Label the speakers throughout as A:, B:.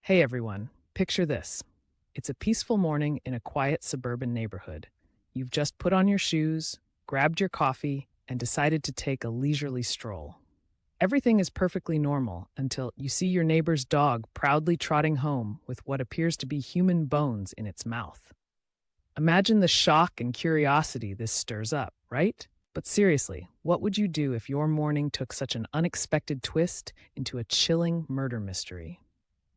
A: Hey everyone, picture this. It's a peaceful morning in a quiet suburban neighborhood. You've just put on your shoes, grabbed your coffee, and decided to take a leisurely stroll. Everything is perfectly normal until you see your neighbor's dog proudly trotting home with what appears to be human bones in its mouth. Imagine the shock and curiosity this stirs up, right? But seriously, what would you do if your morning took such an unexpected twist into a chilling murder mystery?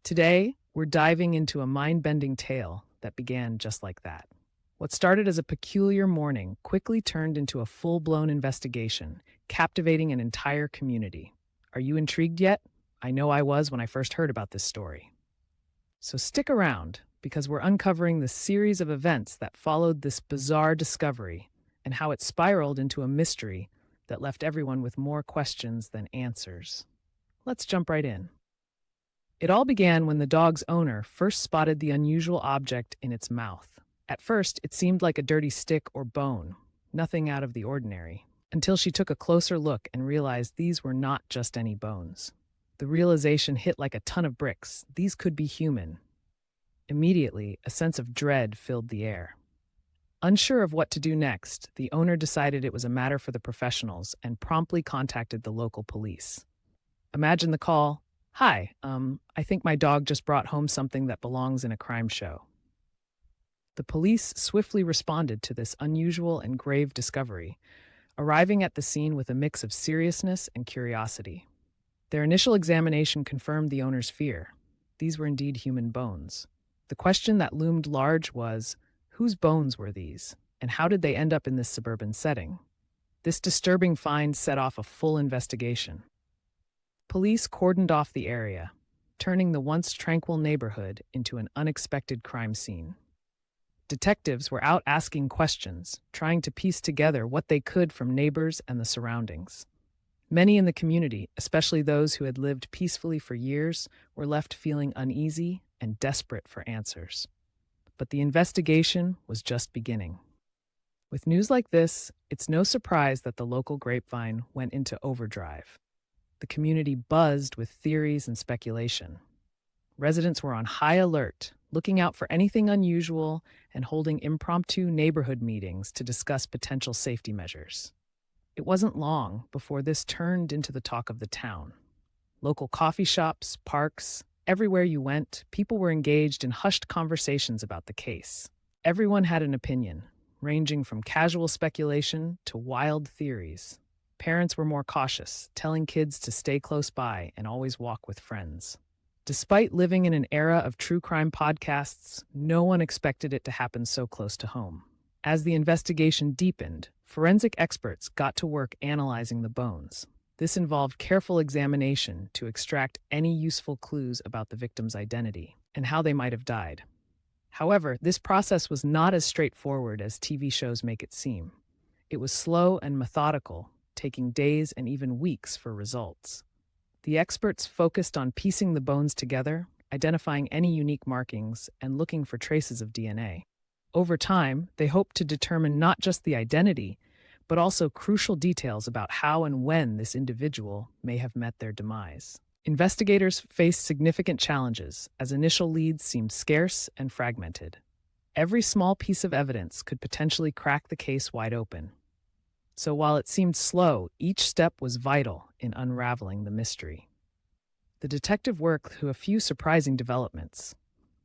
A: Today, we're diving into a mind bending tale that began just like that. What started as a peculiar morning quickly turned into a full blown investigation, captivating an entire community. Are you intrigued yet? I know I was when I first heard about this story. So stick around, because we're uncovering the series of events that followed this bizarre discovery and how it spiraled into a mystery that left everyone with more questions than answers. Let's jump right in. It all began when the dog's owner first spotted the unusual object in its mouth. At first, it seemed like a dirty stick or bone, nothing out of the ordinary, until she took a closer look and realized these were not just any bones. The realization hit like a ton of bricks. These could be human. Immediately, a sense of dread filled the air. Unsure of what to do next, the owner decided it was a matter for the professionals and promptly contacted the local police. Imagine the call. Hi, I think my dog just brought home something that belongs in a crime show. The police swiftly responded to this unusual and grave discovery, arriving at the scene with a mix of seriousness and curiosity. Their initial examination confirmed the owner's fear. These were indeed human bones. The question that loomed large was, whose bones were these, and how did they end up in this suburban setting? This disturbing find set off a full investigation. Police cordoned off the area, turning the once tranquil neighborhood into an unexpected crime scene. Detectives were out asking questions, trying to piece together what they could from neighbors and the surroundings. Many in the community, especially those who had lived peacefully for years, were left feeling uneasy and desperate for answers. But the investigation was just beginning. With news like this, it's no surprise that the local grapevine went into overdrive. The community buzzed with theories and speculation. Residents were on high alert, looking out for anything unusual and holding impromptu neighborhood meetings to discuss potential safety measures. It wasn't long before this turned into the talk of the town. Local coffee shops, parks, everywhere you went, people were engaged in hushed conversations about the case. Everyone had an opinion, ranging from casual speculation to wild theories. Parents were more cautious, telling kids to stay close by and always walk with friends. Despite living in an era of true crime podcasts, no one expected it to happen so close to home. As the investigation deepened, forensic experts got to work analyzing the bones. This involved careful examination to extract any useful clues about the victim's identity and how they might have died. However, this process was not as straightforward as TV shows make it seem. It was slow and methodical, taking days and even weeks for results. The experts focused on piecing the bones together, identifying any unique markings, and looking for traces of DNA. Over time, they hoped to determine not just the identity, but also crucial details about how and when this individual may have met their demise. Investigators faced significant challenges, as initial leads seemed scarce and fragmented. Every small piece of evidence could potentially crack the case wide open. So while it seemed slow, each step was vital in unraveling the mystery. The detective worked through a few surprising developments.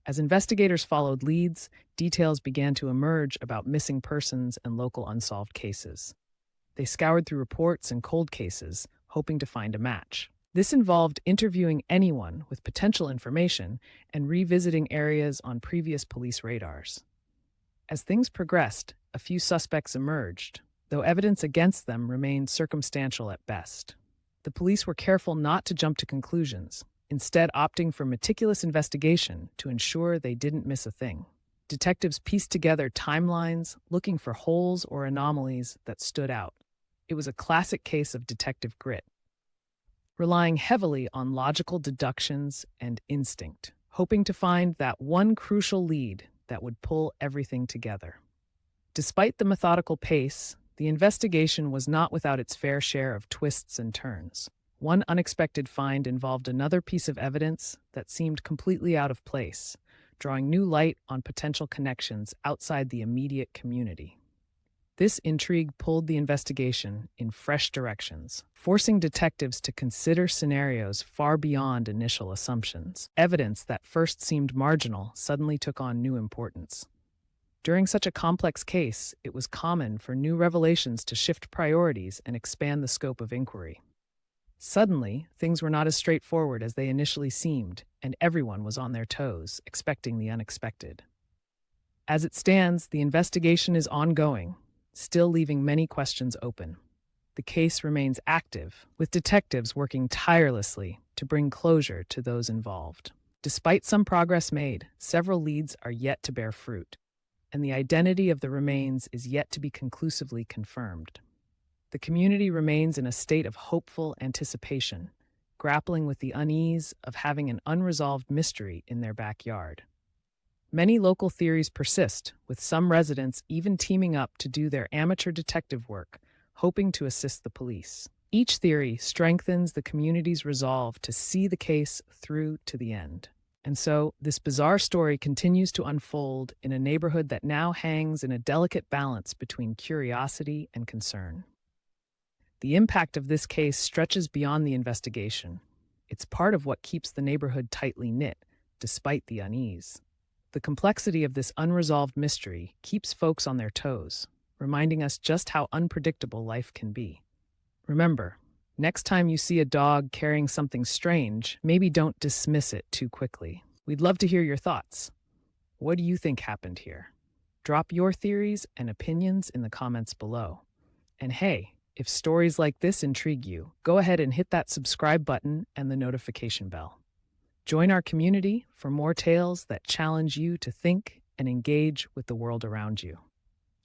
A: As investigators followed leads, details began to emerge about missing persons and local unsolved cases. They scoured through reports and cold cases, hoping to find a match. This involved interviewing anyone with potential information and revisiting areas on previous police radars. As things progressed, a few suspects emerged, though evidence against them remained circumstantial at best. The police were careful not to jump to conclusions, instead opting for meticulous investigation to ensure they didn't miss a thing. Detectives pieced together timelines, looking for holes or anomalies that stood out. It was a classic case of detective grit, relying heavily on logical deductions and instinct, hoping to find that one crucial lead that would pull everything together. Despite the methodical pace, the investigation was not without its fair share of twists and turns. One unexpected find involved another piece of evidence that seemed completely out of place, drawing new light on potential connections outside the immediate community. This intrigue pulled the investigation in fresh directions, forcing detectives to consider scenarios far beyond initial assumptions. Evidence that first seemed marginal suddenly took on new importance. During such a complex case, it was common for new revelations to shift priorities and expand the scope of inquiry. Suddenly, things were not as straightforward as they initially seemed, and everyone was on their toes, expecting the unexpected. As it stands, the investigation is ongoing, still leaving many questions open. The case remains active, with detectives working tirelessly to bring closure to those involved. Despite some progress made, several leads are yet to bear fruit, and the identity of the remains is yet to be conclusively confirmed. The community remains in a state of hopeful anticipation, grappling with the unease of having an unresolved mystery in their backyard. Many local theories persist, with some residents even teaming up to do their amateur detective work, hoping to assist the police. Each theory strengthens the community's resolve to see the case through to the end. And so, this bizarre story continues to unfold in a neighborhood that now hangs in a delicate balance between curiosity and concern. The impact of this case stretches beyond the investigation. It's part of what keeps the neighborhood tightly knit, despite the unease. The complexity of this unresolved mystery keeps folks on their toes, reminding us just how unpredictable life can be. Remember, next time you see a dog carrying something strange, maybe don't dismiss it too quickly. We'd love to hear your thoughts. What do you think happened here? Drop your theories and opinions in the comments below. And hey, if stories like this intrigue you, go ahead and hit that subscribe button and the notification bell. Join our community for more tales that challenge you to think and engage with the world around you.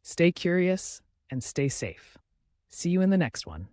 A: Stay curious and stay safe. See you in the next one.